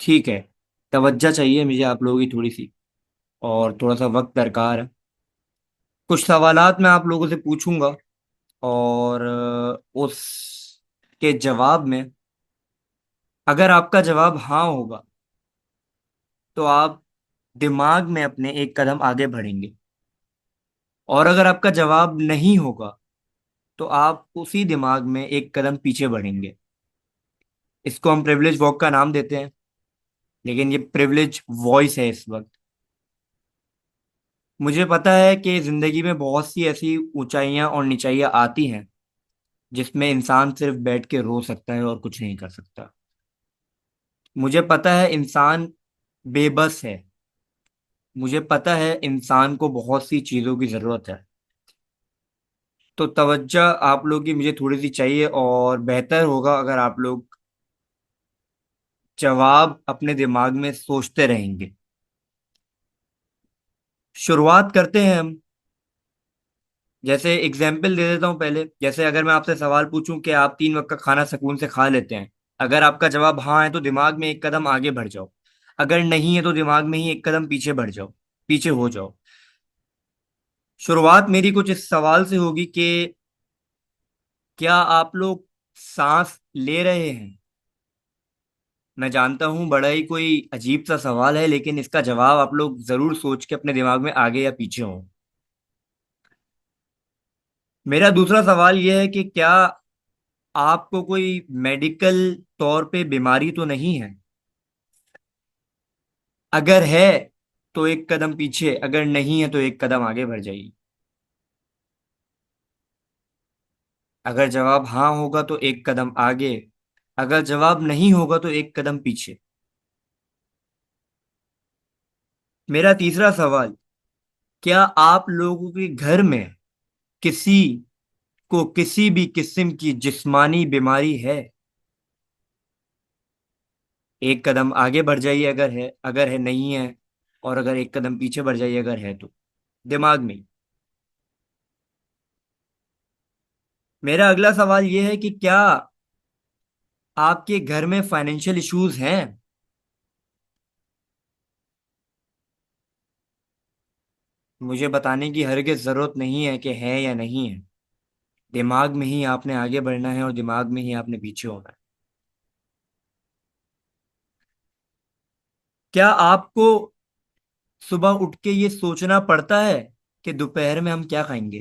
ठीक है। तवज्जो चाहिए मुझे आप लोगों की थोड़ी सी, और थोड़ा सा वक्त दरकार है। कुछ सवालात मैं आप लोगों से पूछूंगा, और उसके जवाब में, अगर आपका जवाब हाँ होगा तो आप दिमाग में अपने एक कदम आगे बढ़ेंगे, और अगर आपका जवाब नहीं होगा तो आप उसी दिमाग में एक कदम पीछे बढ़ेंगे। इसको हम प्रिविलेज वॉक का नाम देते हैं, लेकिन ये प्रिविलेज वॉइस है इस वक्त। मुझे पता है कि जिंदगी में बहुत सी ऐसी ऊंचाइयां और निचाइयां आती हैं जिसमें इंसान सिर्फ बैठ के रो सकता है और कुछ नहीं कर सकता। मुझे पता है इंसान बेबस है। मुझे पता है इंसान को बहुत सी चीजों की जरूरत है। तो तवज्जो आप लोग की मुझे थोड़ी सी चाहिए, और बेहतर होगा अगर आप लोग जवाब अपने दिमाग में सोचते रहेंगे। शुरुआत करते हैं हम। जैसे एग्जाम्पल दे देता हूँ पहले। जैसे अगर मैं आपसे सवाल पूछूं कि आप 3 वक्त का खाना सुकून से खा लेते हैं, अगर आपका जवाब हाँ है तो दिमाग में एक कदम आगे बढ़ जाओ। अगर नहीं है तो दिमाग में ही एक कदम पीछे बढ़ जाओ, पीछे हो जाओ। शुरुआत मेरी कुछ इस सवाल से होगी कि क्या आप लोग सांस ले रहे हैं? मैं जानता हूं बड़ा ही कोई अजीब सा सवाल है, लेकिन इसका जवाब आप लोग जरूर सोच के अपने दिमाग में आगे या पीछे हो। मेरा दूसरा सवाल यह है कि क्या आपको कोई मेडिकल तौर पे बीमारी तो नहीं है? अगर है तो एक कदम पीछे, अगर नहीं है तो एक कदम आगे बढ़ जाइए। अगर जवाब हाँ होगा तो एक कदम आगे, अगर जवाब नहीं होगा तो एक कदम पीछे। मेरा तीसरा सवाल, क्या आप लोगों के घर में किसी को किसी भी किस्म की जिस्मानी बीमारी है? एक कदम आगे बढ़ जाइए अगर है नहीं है, और अगर एक कदम पीछे बढ़ जाइए अगर है तो, दिमाग में ही। मेरा अगला सवाल यह है कि क्या आपके घर में फाइनेंशियल इश्यूज हैं? मुझे बताने की हरगिज जरूरत नहीं है कि है या नहीं है। दिमाग में ही आपने आगे बढ़ना है और दिमाग में ही आपने पीछे होना है। क्या आपको सुबह उठ के ये सोचना पड़ता है कि दोपहर में हम क्या खाएंगे,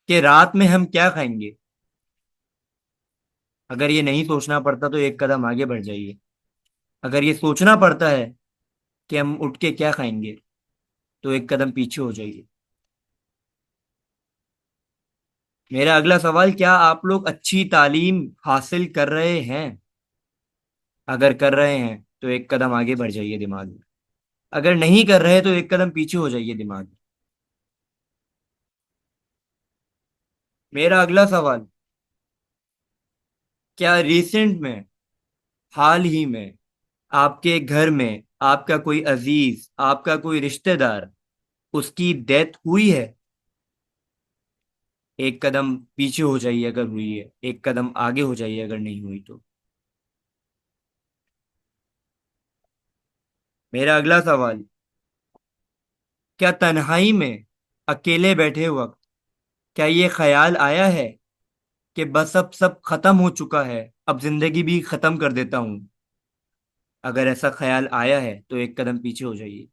कि रात में हम क्या खाएंगे? अगर ये नहीं सोचना पड़ता तो एक कदम आगे बढ़ जाइए। अगर ये सोचना पड़ता है कि हम उठ के क्या खाएंगे, तो एक कदम पीछे हो जाइए। मेरा अगला सवाल, क्या आप लोग अच्छी तालीम हासिल कर रहे हैं? अगर कर रहे हैं तो एक कदम आगे बढ़ जाइए दिमाग में। अगर नहीं कर रहे तो एक कदम पीछे हो जाइए दिमाग में। मेरा अगला सवाल, क्या रिसेंट में, हाल ही में, आपके घर में आपका कोई अजीज, आपका कोई रिश्तेदार, उसकी डेथ हुई है? एक कदम पीछे हो जाइए अगर हुई है, एक कदम आगे हो जाइए अगर नहीं हुई तो। मेरा अगला सवाल, क्या तन्हाई में अकेले बैठे वक्त क्या ये ख्याल आया है कि बस अब सब खत्म हो चुका है, अब जिंदगी भी खत्म कर देता हूं? अगर ऐसा ख्याल आया है तो एक कदम पीछे हो जाइए।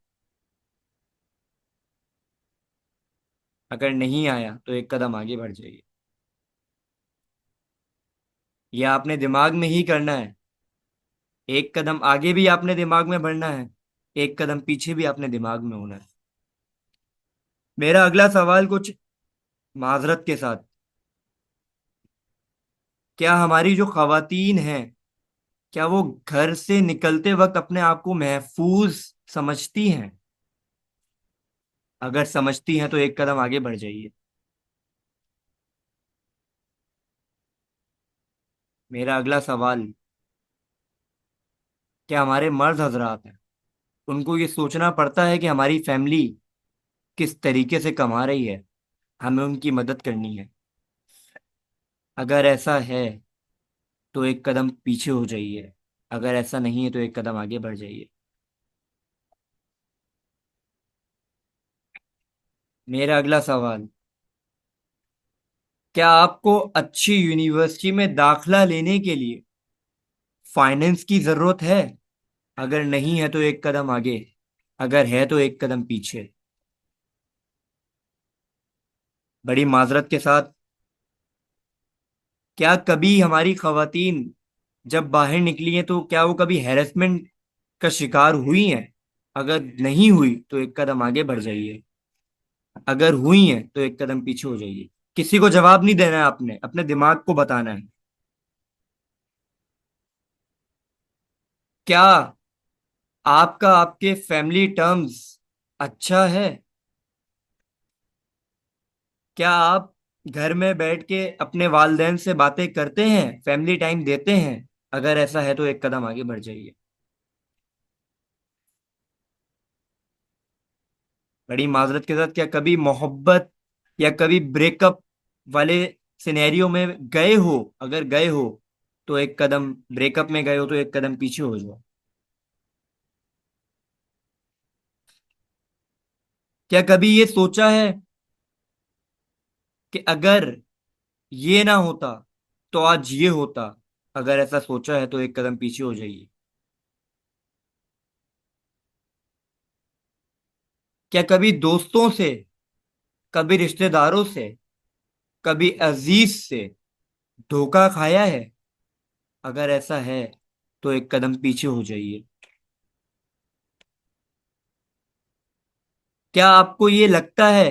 अगर नहीं आया तो एक कदम आगे बढ़ जाइए। यह आपने दिमाग में ही करना है। एक कदम आगे भी आपने दिमाग में बढ़ना है, एक कदम पीछे भी आपने दिमाग में होना है। मेरा अगला सवाल कुछ माजरत के साथ, क्या हमारी जो खवातीन हैं, क्या वो घर से निकलते वक्त अपने आप को महफूज समझती हैं? अगर समझती हैं तो एक कदम आगे बढ़ जाइए। मेरा अगला सवाल, क्या हमारे मर्द हजरात हैं, उनको ये सोचना पड़ता है कि हमारी फैमिली किस तरीके से कमा रही है, हमें उनकी मदद करनी है? अगर ऐसा है तो एक कदम पीछे हो जाइए। अगर ऐसा नहीं है तो एक कदम आगे बढ़ जाइए। मेरा अगला सवाल, क्या आपको अच्छी यूनिवर्सिटी में दाखला लेने के लिए फाइनेंस की जरूरत है? अगर नहीं है तो एक कदम आगे, अगर है तो एक कदम पीछे। बड़ी माजरत के साथ, क्या कभी हमारी खवातीन जब बाहर निकली हैं तो क्या वो कभी हैरेसमेंट का शिकार हुई हैं? अगर नहीं हुई तो एक कदम आगे बढ़ जाइए, अगर हुई हैं तो एक कदम पीछे हो जाइए। किसी को जवाब नहीं देना है, आपने अपने दिमाग को बताना है। क्या आपका आपके फैमिली टर्म्स अच्छा है? क्या आप घर में बैठ के अपने वालदेन से बातें करते हैं, फैमिली टाइम देते हैं? अगर ऐसा है तो एक कदम आगे बढ़ जाइए। बड़ी माजरत के साथ, क्या कभी मोहब्बत या कभी ब्रेकअप वाले सिनेरियो में गए हो? अगर गए हो तो एक कदम, ब्रेकअप में गए हो तो एक कदम पीछे हो जाओ। क्या कभी ये सोचा है कि अगर ये ना होता तो आज ये होता? अगर ऐसा सोचा है तो एक कदम पीछे हो जाइए। क्या कभी दोस्तों से, कभी रिश्तेदारों से, कभी अजीज से धोखा खाया है? अगर ऐसा है तो एक कदम पीछे हो जाइए। क्या आपको ये लगता है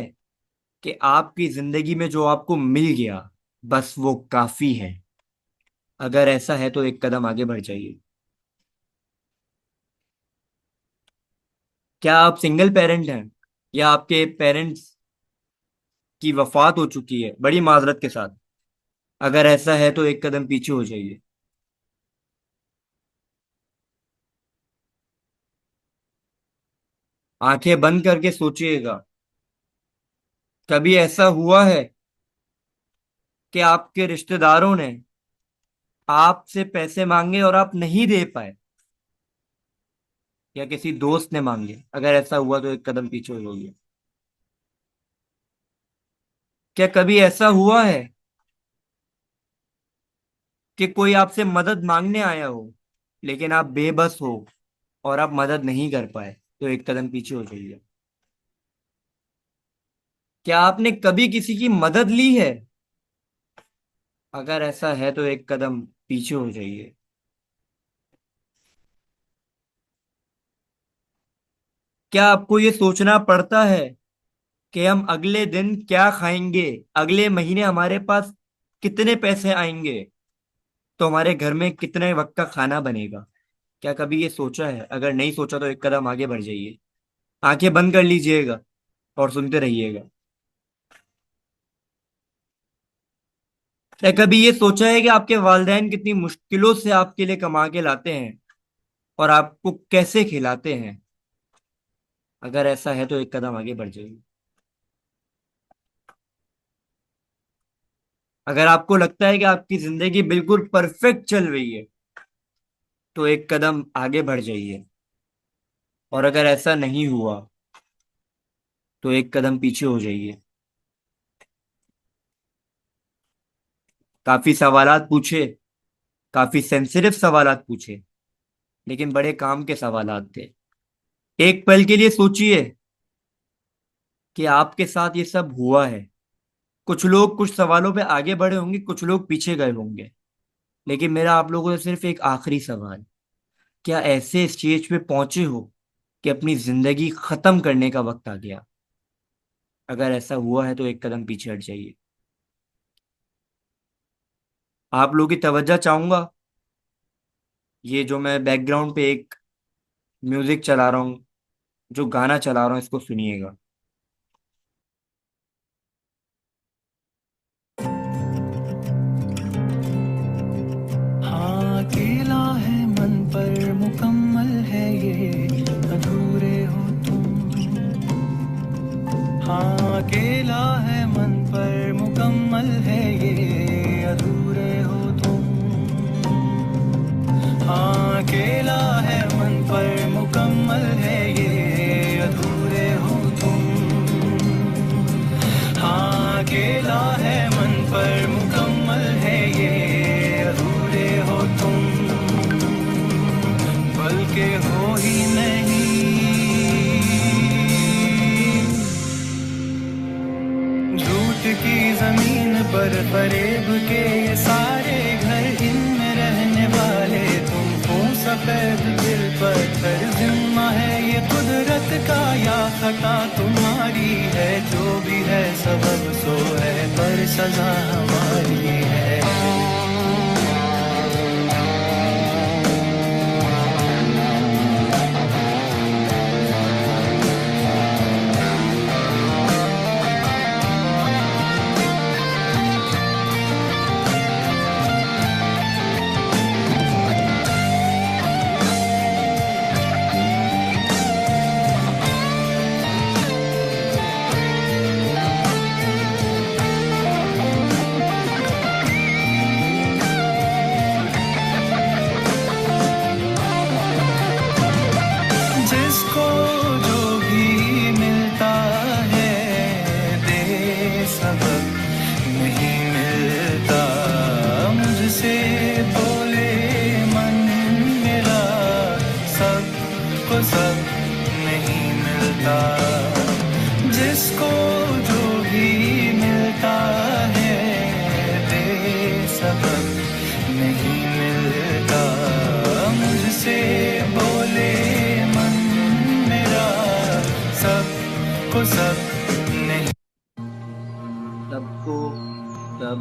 कि आपकी जिंदगी में जो आपको मिल गया बस वो काफी है? अगर ऐसा है तो एक कदम आगे बढ़ जाइए। क्या आप सिंगल पेरेंट हैं या आपके पेरेंट्स की वफात हो चुकी है, बड़ी माजरत के साथ? अगर ऐसा है तो एक कदम पीछे हो जाइए। आंखें बंद करके सोचिएगा, कभी ऐसा हुआ है कि आपके रिश्तेदारों ने आपसे पैसे मांगे और आप नहीं दे पाए, या किसी दोस्त ने मांगे? अगर ऐसा हुआ तो एक कदम पीछे हो जाइए। क्या कभी ऐसा हुआ है कि कोई आपसे मदद मांगने आया हो लेकिन आप बेबस हो और आप मदद नहीं कर पाए? तो एक कदम पीछे हो जाइए। क्या आपने कभी किसी की मदद ली है? अगर ऐसा है तो एक कदम पीछे हो जाइए। क्या आपको ये सोचना पड़ता है कि हम अगले दिन क्या खाएंगे, अगले महीने हमारे पास कितने पैसे आएंगे, तो हमारे घर में कितने वक्त का खाना बनेगा? क्या कभी ये सोचा है? अगर नहीं सोचा तो एक कदम आगे बढ़ जाइए। आंखें बंद कर लीजिएगा और सुनते रहिएगा। क्या कभी ये सोचा है कि आपके वालिदैन कितनी मुश्किलों से आपके लिए कमा के लाते हैं और आपको कैसे खिलाते हैं? अगर ऐसा है तो एक कदम आगे बढ़ जाइए। अगर आपको लगता है कि आपकी जिंदगी बिल्कुल परफेक्ट चल रही है तो एक कदम आगे बढ़ जाइए, और अगर ऐसा नहीं हुआ तो एक कदम पीछे हो जाइए। काफी सवालात पूछे, काफी सेंसिटिव सवालात पूछे, लेकिन बड़े काम के सवालात थे। एक पल के लिए सोचिए कि आपके साथ ये सब हुआ है। कुछ लोग कुछ सवालों पे आगे बढ़े होंगे, कुछ लोग पीछे गए होंगे, लेकिन मेरा आप लोगों से सिर्फ एक आखिरी सवाल, क्या ऐसे स्टेज पे पहुंचे हो कि अपनी जिंदगी खत्म करने का वक्त आ गया? अगर ऐसा हुआ है तो एक कदम पीछे हट जाइए। आप लोगों की तवज्जो चाहूंगा, ये जो मैं बैकग्राउंड पे एक म्यूजिक चला रहा हूँ, जो गाना चला रहा हूँ, इसको सुनिएगा। हाँ अकेला है मन पर मुकम्मल है ये अधूरे हो तुम। हाँ अकेला है मन पर मुकम्मल है ये अधूरे हो तुम। हाँ अकेला है मन पर मुकम्मल है ये, अधूरे हो तुम। हाँ, अकेला है मन पर मुकम्मल है ये, अधूरे हो तुम। बल्कि हो ही नहीं, झूठ की जमीन पर फरेब के ये सारे घर, इनमें रहने वाले तुम हो सफेद दिल पत्थर। जिम्मा है ये कुदरत का या खता तुम्हारी है, जो भी है सबब सो है पर सजा हमारी है। जिसको जो भी मिलता है दे सबक नहीं मिलता, मुझसे बोले मन मेरा सबको सब नहीं मिलता। जिसको जो भी मिलता है दे सबक नहीं मिलता, मुझसे बोले मन मेरा सबको सब नहीं। सबको सब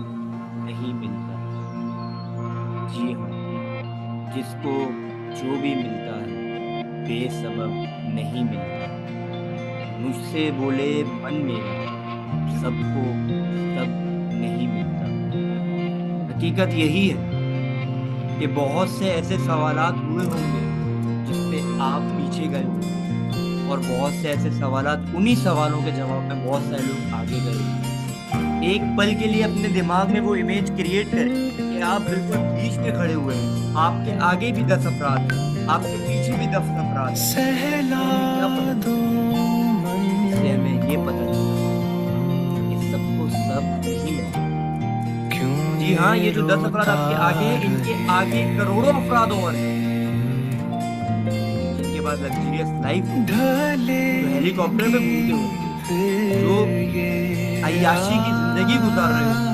नहीं मिलता। जी हाँ, जिसको जो भी मिलता है बेसबब नहीं मिलता। मुझसे बोले मन मेरा सबको सब नहीं मिलता। हकीकत यही है कि बहुत से ऐसे सवालात हुए होंगे जिसपे आप पीछे गए होंगे, और बहुत से ऐसे सवालात, उन्हीं सवालों के जवाब में बहुत सारे लोग आगे गए होंगे। एक पल के लिए अपने दिमाग में वो इमेज क्रिएट करें कि आप बिल्कुल बीच में खड़े हुए हैं, आपके आगे भी 10 अफराद हैं, आपके पीछे भी 10 अफराद हैं। सहला दो इसलिए हमें ये पता चला कि सबको सब नहीं मिलता। जी हाँ, ये जो 10 अफराद आपके आगे हैं, इनके आगे करोड़ों अफराद और हैं जिनके पास लग्जरियस लाइफ हो, जो हेलीकॉप्टर में घूमते होंगे, जो अय्याशी की जिंदगी गुजार रहे होंगे।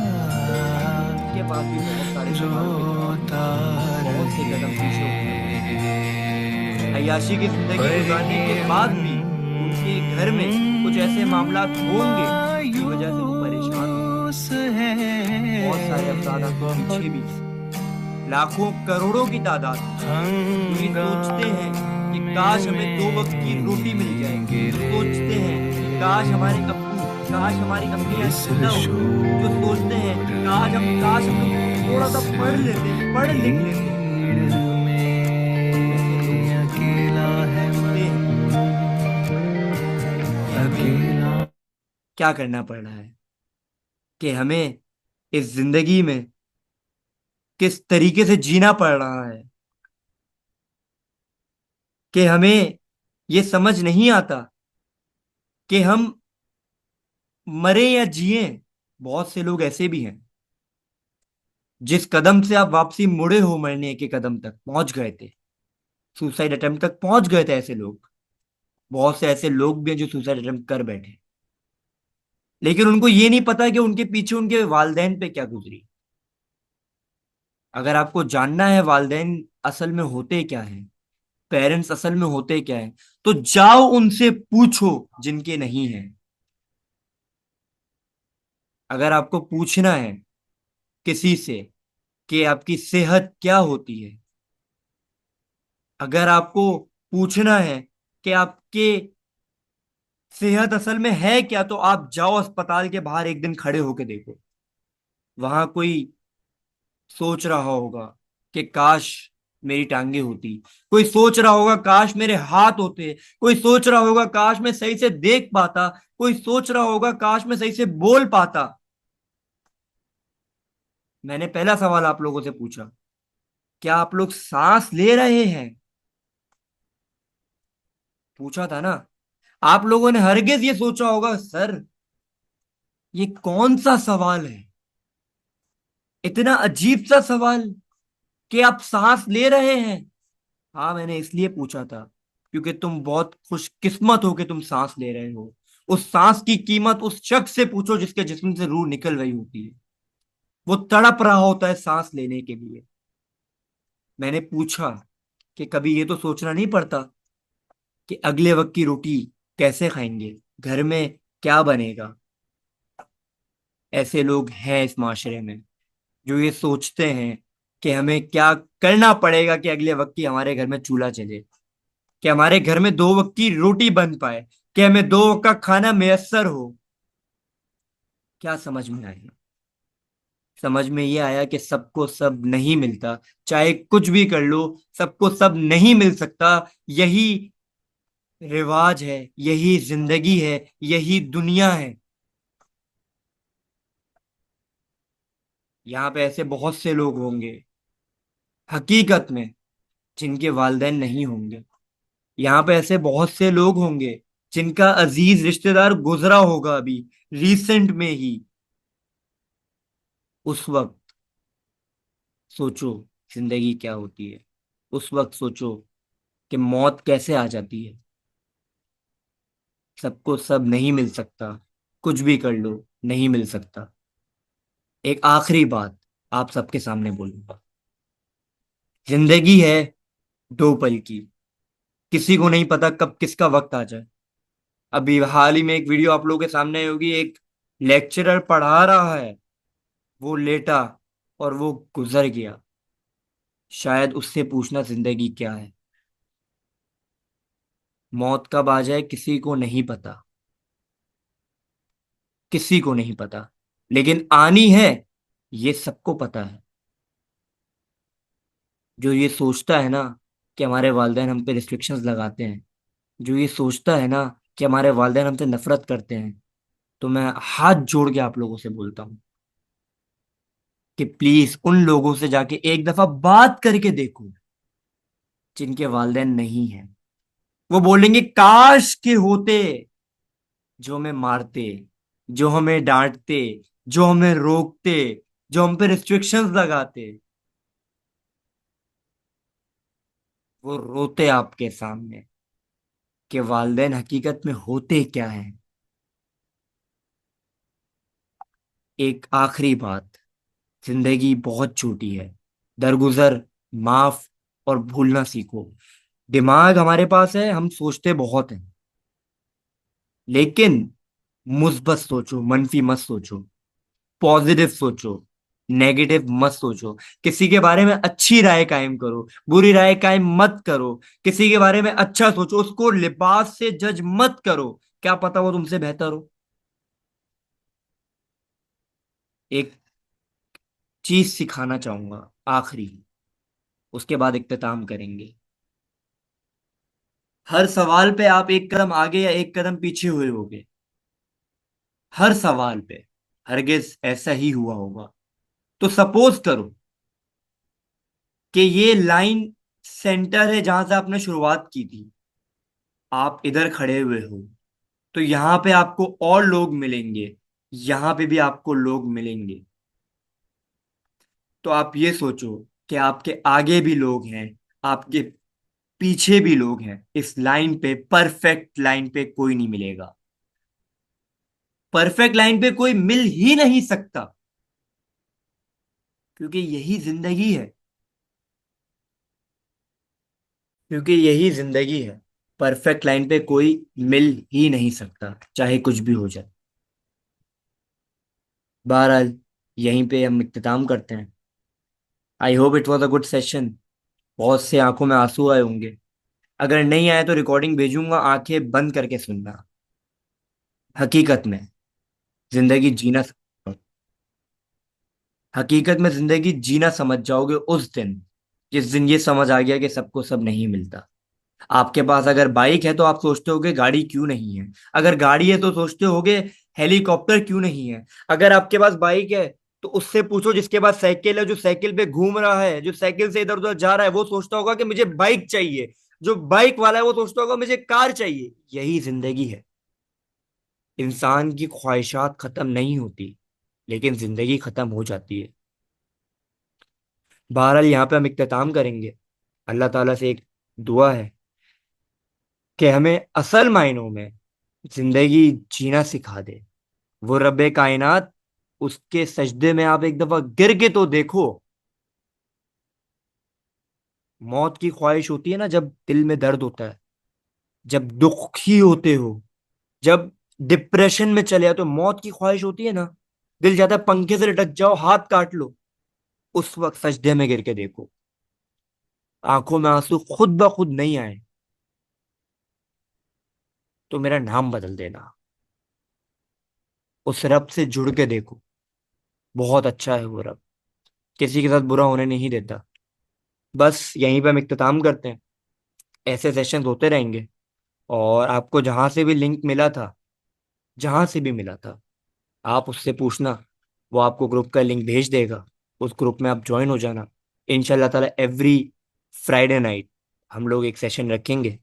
उनके पास भी बहुत सारे सवाल होते हैं, बहुत से कदम पीछे होते हैं। अय्याशी की जिंदगी गुजारने के बाद भी उनके घर में कुछ ऐसे मामला होंगे जिसकी वजह से वो परेशान होंगे। बहुत सारे अफराद आपके पीछे भी हैं, लाखों करोड़ों की तादाद में। ये सोचते हैं कि काश हमें 2 वक्त की रोटी मिल जाए, जो सोचते हैं कि काश हमारे अब्बू, काश हमारी अम्मियाँ जिंदा हो, जो सोचते हैं कि काश हम लोग थोड़ा सा पढ़ लेते, पढ़ लिख लेते। अकेला है अकेला। क्या करना पड़ रहा है कि हमें इस जिंदगी में किस तरीके से जीना पड़ रहा है कि हमें ये समझ नहीं आता कि हम मरे या जिए। बहुत से लोग ऐसे भी हैं, जिस कदम से आप वापसी मुड़े हो, मरने के कदम तक पहुंच गए थे, सुसाइड अटेम्प्ट तक पहुंच गए थे ऐसे लोग। बहुत से ऐसे लोग भी हैं जो सुसाइड अटेम्प्ट कर बैठे, लेकिन उनको ये नहीं पता कि उनके पीछे उनके वालदैन पे क्या गुजरी। अगर आपको जानना है वालदैन असल में होते क्या है, पेरेंट्स असल में होते क्या है, तो जाओ उनसे पूछो जिनके नहीं है। अगर आपको पूछना है किसी से कि आपकी सेहत क्या होती है, अगर आपको पूछना है कि आपके सेहत असल में है क्या, तो आप जाओ अस्पताल के बाहर एक दिन खड़े होके देखो। वहां कोई सोच रहा होगा कि काश मेरी टांगे होती, कोई सोच रहा होगा काश मेरे हाथ होते, कोई सोच रहा होगा काश मैं सही से देख पाता, कोई सोच रहा होगा काश मैं सही से बोल पाता। मैंने पहला सवाल आप लोगों से पूछा, क्या आप लोग सांस ले रहे हैं? पूछा था ना। आप लोगों ने हरगिज ये सोचा होगा, सर ये कौन सा सवाल है, इतना अजीब सा सवाल कि आप सांस ले रहे हैं। हाँ, मैंने इसलिए पूछा था क्योंकि तुम बहुत खुशकिस्मत हो कि तुम सांस ले रहे हो। उस सांस की कीमत उस शख्स से पूछो जिसके जिस्म से रूह निकल रही होती है। वो तड़प रहा होता है सांस लेने के लिए। मैंने पूछा कि कभी ये तो सोचना नहीं पड़ता कि अगले वक्त की रोटी कैसे खाएंगे, घर में क्या बनेगा। ऐसे लोग हैं इस माशरे में जो ये सोचते हैं कि हमें क्या करना पड़ेगा कि अगले वक्त की हमारे घर में चूल्हा चले, कि हमारे घर में 2 वक्त की रोटी बन पाए, कि हमें 2 वक्त का खाना मैसर हो। क्या समझ में आया? समझ में ये आया कि सबको सब नहीं मिलता। चाहे कुछ भी कर लो, सबको सब नहीं मिल सकता। यही रिवाज है, यही जिंदगी है, यही दुनिया है। यहाँ पे ऐसे बहुत से लोग होंगे हकीकत में जिनके वालिदैन नहीं होंगे। यहाँ पे ऐसे बहुत से लोग होंगे जिनका अजीज रिश्तेदार गुजरा होगा अभी रिसेंट में ही। उस वक्त सोचो जिंदगी क्या होती है। उस वक्त सोचो कि मौत कैसे आ जाती है। सबको सब नहीं मिल सकता, कुछ भी कर लो नहीं मिल सकता। एक आखिरी बात आप सबके सामने बोलूंगा। जिंदगी है 2 पल की, किसी को नहीं पता कब किसका वक्त आ जाए। अभी हाल ही में एक वीडियो आप लोगों के सामने आई होगी, एक लेक्चरर पढ़ा रहा है, वो लेटा और वो गुजर गया। शायद उससे पूछना जिंदगी क्या है। मौत कब आ जाए किसी को नहीं पता, किसी को नहीं पता, लेकिन आनी है ये सबको पता है। जो ये सोचता है ना कि हमारे वालिदैन हम पे रिस्ट्रिक्शंस लगाते हैं, जो ये सोचता है ना कि हमारे वालिदैन हमसे नफरत करते हैं, तो मैं हाथ जोड़ के आप लोगों से बोलता हूँ कि प्लीज उन लोगों से जाके एक दफा बात करके देखो जिनके वालिदैन नहीं हैं। वो बोलेंगे काश के होते जो हमें मारते, जो हमें डांटते, जो हमें रोकते, जो हम पे रिस्ट्रिक्शंस लगाते। वो रोते आपके सामने कि वालिदैन हकीकत में होते क्या हैं। एक आखिरी बात, जिंदगी बहुत छोटी है। दरगुजर, माफ और भूलना सीखो। दिमाग हमारे पास है, हम सोचते बहुत हैं, लेकिन मुस्बत सोचो, मनफी मत सोचो। पॉजिटिव सोचो, नेगेटिव मत सोचो। किसी के बारे में अच्छी राय कायम करो, बुरी राय कायम मत करो। किसी के बारे में अच्छा सोचो, उसको लिबास से जज मत करो, क्या पता वो तुमसे बेहतर हो। एक चीज सिखाना चाहूंगा आखिरी, उसके बाद इख्तिताम करेंगे। हर सवाल पे आप एक कदम आगे या एक कदम पीछे हुए होगे, हर सवाल पे। हरगिज ऐसा ही हुआ होगा। तो सपोज करो कि ये लाइन सेंटर है जहां से आपने शुरुआत की थी। आप इधर खड़े हुए हो, तो यहां पे आपको और लोग मिलेंगे, यहां पे भी आपको लोग मिलेंगे। तो आप ये सोचो कि आपके आगे भी लोग हैं, आपके पीछे भी लोग हैं। इस लाइन पे, परफेक्ट लाइन पे कोई नहीं मिलेगा। परफेक्ट लाइन पे कोई मिल ही नहीं सकता, क्योंकि यही जिंदगी है, क्योंकि यही जिंदगी है। परफेक्ट लाइन पे कोई मिल ही नहीं सकता, चाहे कुछ भी हो जाए। बहरहाल यहीं पे हम इख्तिताम करते हैं। I hope it was a good session. बहुत से आंखों में आंसू आए होंगे। अगर नहीं आए तो रिकॉर्डिंग भेजूंगा, आंखें बंद करके सुनना। हकीकत में जिंदगी जीना, हकीकत में जिंदगी जीना समझ जाओगे उस दिन, जिस दिन ये समझ आ गया कि सबको सब नहीं मिलता। आपके पास अगर बाइक है तो आप सोचते होगे गाड़ी क्यों नहीं है। अगर गाड़ी है तो सोचते होगे हेलीकॉप्टर क्यों नहीं है। अगर आपके पास बाइक है तो उससे पूछो जिसके पास साइकिल है, जो साइकिल पे घूम रहा है, जो साइकिल से इधर उधर जा रहा है, वो सोचता होगा कि मुझे बाइक चाहिए। जो बाइक वाला है वो सोचता होगा मुझे कार चाहिए। यही जिंदगी है। इंसान की ख्वाहिशात खत्म नहीं होती, लेकिन जिंदगी खत्म हो जाती है। बहरहाल यहाँ पे हम इख्तिताम करेंगे। अल्लाह ताला से एक दुआ है कि हमें असल मायनों में जिंदगी जीना सिखा दे। वो रब्बे कायनात, उसके सजदे में आप एक दफा गिर के तो देखो। मौत की ख्वाहिश होती है ना, जब दिल में दर्द होता है, जब दुखी होते हो, जब डिप्रेशन में चले जाते हो, मौत की ख्वाहिश होती है ना, दिल चाहता है पंखे से लटक जाओ, हाथ काट लो। उस वक्त सजदे में गिर के देखो, आंखों में आंसू खुद ब खुद नहीं आए तो मेरा नाम बदल देना। उस रब से जुड़ के देखो, बहुत अच्छा है वो रब, किसी के साथ बुरा होने नहीं देता। बस यहीं पे हम इख्तिताम करते हैं। ऐसे सेशंस होते रहेंगे। और आपको जहां से भी लिंक मिला था, जहां से भी मिला था, आप उससे पूछना, वो आपको ग्रुप का लिंक भेज देगा। उस ग्रुप में आप ज्वाइन हो जाना। इंशाल्लाह ताला एवरी फ्राइडे नाइट हम लोग एक सेशन रखेंगे।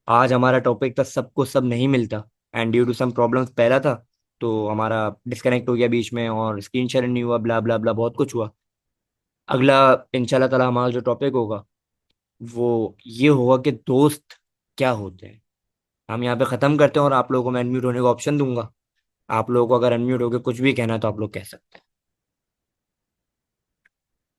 आज हमारा टॉपिक था सबको सब नहीं मिलता, and due to some problems पहला था, तो हमारा डिस्कनेक्ट हो गया बीच में, और स्क्रीन शेयर नहीं हुआ, ब्ला ब्ला ब्ला, बहुत कुछ हुआ। अगला इंशाल्लाह ताला हमारा जो टॉपिक होगा वो ये होगा कि दोस्त क्या होते हैं। हम यहाँ पे ख़त्म करते हैं, और आप लोगों को मैं अनम्यूट होने का ऑप्शन दूंगा। आप लोगों को अगर अनम्यूट होकर कुछ भी कहना है तो आप लोग कह सकते हैं।